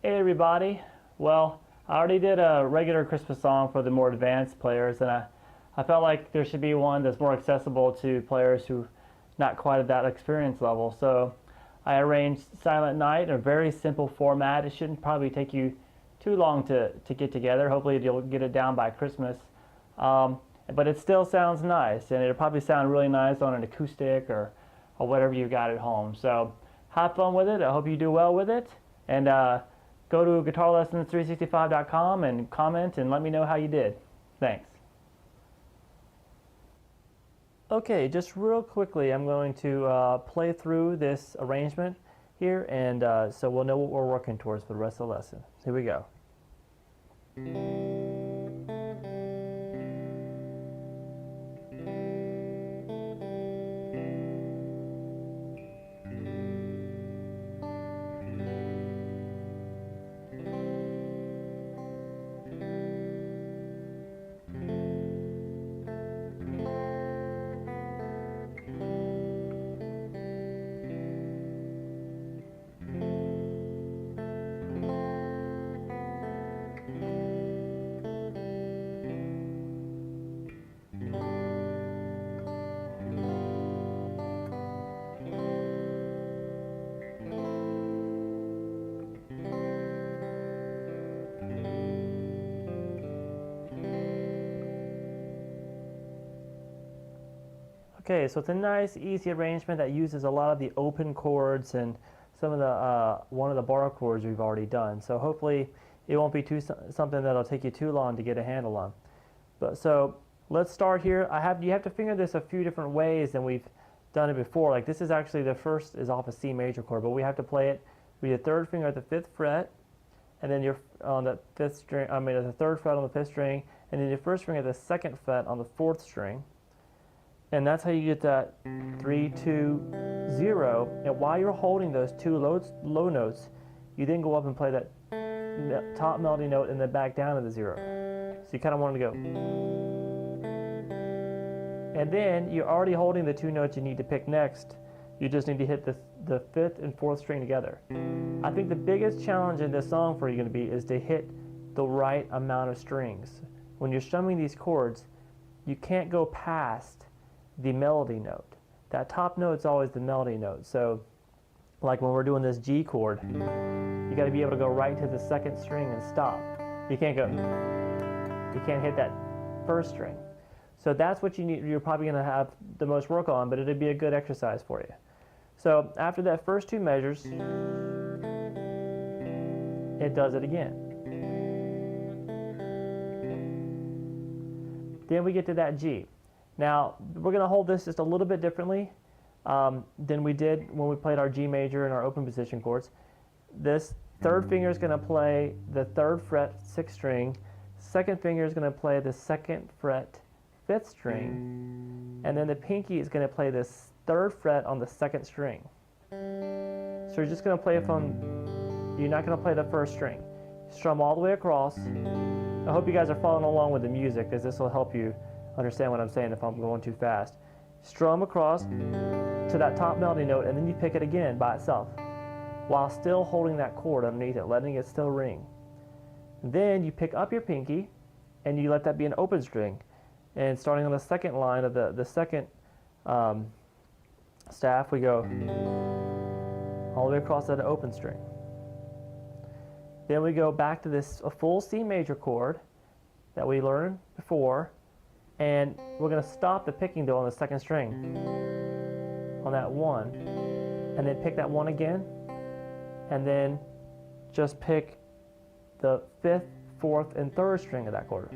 Hey everybody. Well, I already did a regular Christmas song for the more advanced players, and I felt like there should be one that's more accessible to players who not quite at that experience level. So I arranged Silent Night in a very simple format. It shouldn't probably take you too long to get together. Hopefully you'll get it down by Christmas. But it still sounds nice, and it'll probably sound really nice on an acoustic or whatever you got at home. So have fun with it. I hope you do well with it. And go to guitarlessons365.com and comment and let me know how you did. Thanks. Okay, just real quickly, I'm going to play through this arrangement here, and so we'll know what we're working towards for the rest of the lesson. Here we go. Okay, so it's a nice, easy arrangement that uses a lot of the open chords and some of the one of the bar chords we've already done. So hopefully it won't be something that'll take you too long to get a handle on. But so let's start here. You have to finger this a few different ways than we've done it before. Like this is actually the first is off a C major chord, but we have to play it with your third finger at the 5th fret, and then you're on the 5th string. I mean, at the 3rd fret on the 5th string, and then your first finger at the 2nd fret on the 4th string. And that's how you get that 3, 2, 0. And while you're holding those two low notes, you then go up and play that top melody note and then back down to the 0. So you kind of want to go. And then you're already holding the two notes you need to pick next. You just need to hit the 5th and 4th string together. I think the biggest challenge in this song for you going to be is to hit the right amount of strings. When you're strumming these chords, you can't go past the melody note. That top note is always the melody note. So like when we're doing this G chord, you got to be able to go right to the 2nd string and stop. You can't hit that 1st string. So that's what you need. You're probably going to have the most work on, but it'd be a good exercise for you. So after that first two measures, it does it again. Then we get to that G. Now, we're going to hold this just a little bit differently than we did when we played our G major and our open position chords. This third finger is going to play the 3rd fret 6th string. Second finger is going to play the 2nd fret 5th string. And then the pinky is going to play this 3rd fret on the 2nd string. So you're just going to play you're not going to play the 1st string. Strum all the way across. I hope you guys are following along with the music, because this will help you understand what I'm saying if I'm going too fast. Strum across to that top melody note, and then you pick it again by itself while still holding that chord underneath it, letting it still ring. Then you pick up your pinky and you let that be an open string, and starting on the 2nd line of the 2nd staff, we go all the way across that open string. Then we go back to a full C major chord that we learned before, and we're going to stop the picking though on the 2nd string on that 1, and then pick that 1 again, and then just pick the 5th, 4th, and 3rd string of that chord.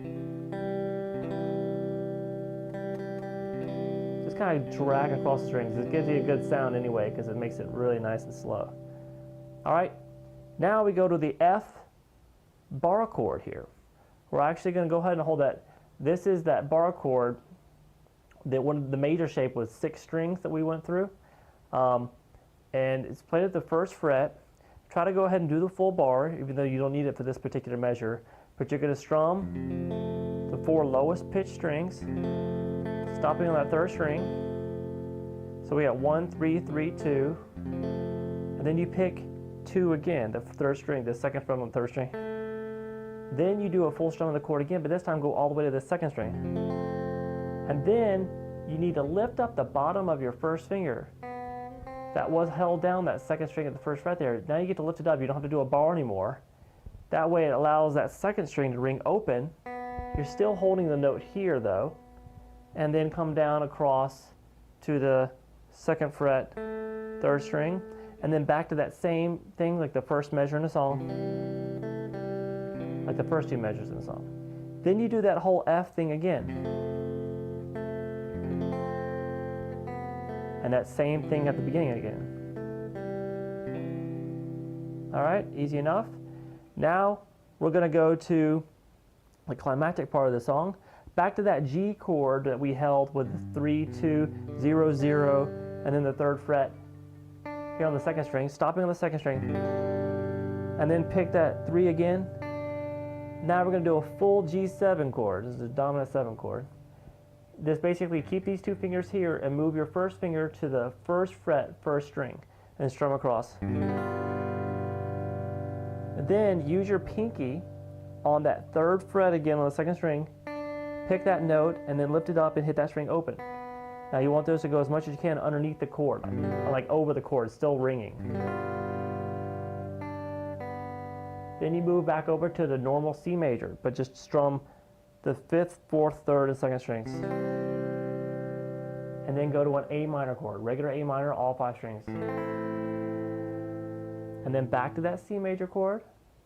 Just kind of drag across the strings. It gives you a good sound anyway, because it makes it really nice and slow. Alright, now we go to the F bar chord here. We're actually going to go ahead and hold that. This is that bar chord that the major shape was 6 strings that we went through. And it's played at the 1st fret. Try to go ahead and do the full bar, even though you don't need it for this particular measure. But you're going to strum the 4 lowest pitched strings, stopping on that 3rd string. So we got 1, 3, 3, 2. And then you pick 2 again, the third string, the second fret on the third string. Then you do a full strum of the chord again, but this time go all the way to the second string. And then you need to lift up the bottom of your first finger. That was held down, that second string at the first fret there. Now you get to lift it up. You don't have to do a bar anymore. That way it allows that second string to ring open. You're still holding the note here though. And then come down across to the second fret, third string. And then back to that same thing like the first measure in the song. Like the first two measures in the song. Then you do that whole F thing again. And that same thing at the beginning again. All right, easy enough. Now we're going to go to the climactic part of the song. Back to that G chord that we held with the 3, 2, 0, 0, and then the third fret here on the second string, stopping on the second string, and then pick that 3 again. Now we're going to do a full G7 chord. This is a dominant 7 chord. Just basically keep these two fingers here and move your first finger to the first fret, first string, and strum across. And then use your pinky on that third fret again on the second string, pick that note, and then lift it up and hit that string open. Now you want those to go as much as you can underneath the chord, like over the chord, still ringing. Then you move back over to the normal C major, but just strum the 5th, 4th, 3rd, and 2nd strings. And then go to an A minor chord, regular A minor, all 5 strings. And then back to that C major chord,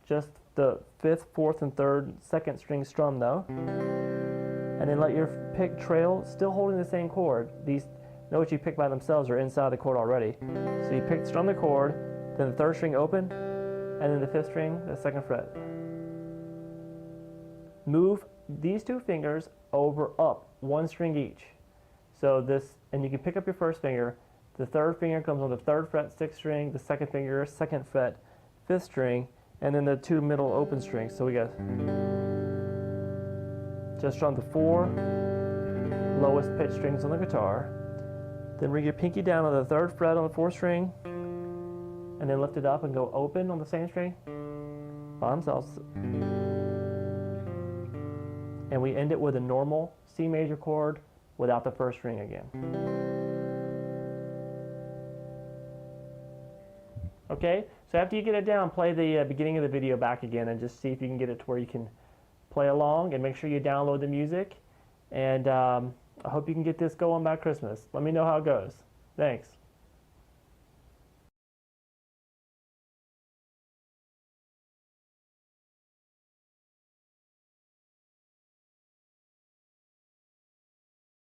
just the 5th, 4th, and 3rd, 2nd string strum though. And then let your pick trail, still holding the same chord. These notes you pick by themselves are inside the chord already. So you strum the chord, then the 3rd string open, and then the 5th string, the 2nd fret. Move these two fingers over up, 1 string each. So this, and you can pick up your first finger, the 3rd finger comes on the 3rd fret, 6th string, the 2nd finger, 2nd fret, 5th string, and then the 2 middle open strings. So we got, just strum the 4 lowest pitch strings on the guitar, then ring your pinky down on the 3rd fret on the 4th string, and then lift it up and go open on the same string by themselves. And we end it with a normal C major chord without the first string again. Okay, so after you get it down, play the beginning of the video back again and just see if you can get it to where you can play along, and make sure you download the music. And I hope you can get this going by Christmas. Let me know how it goes. Thanks.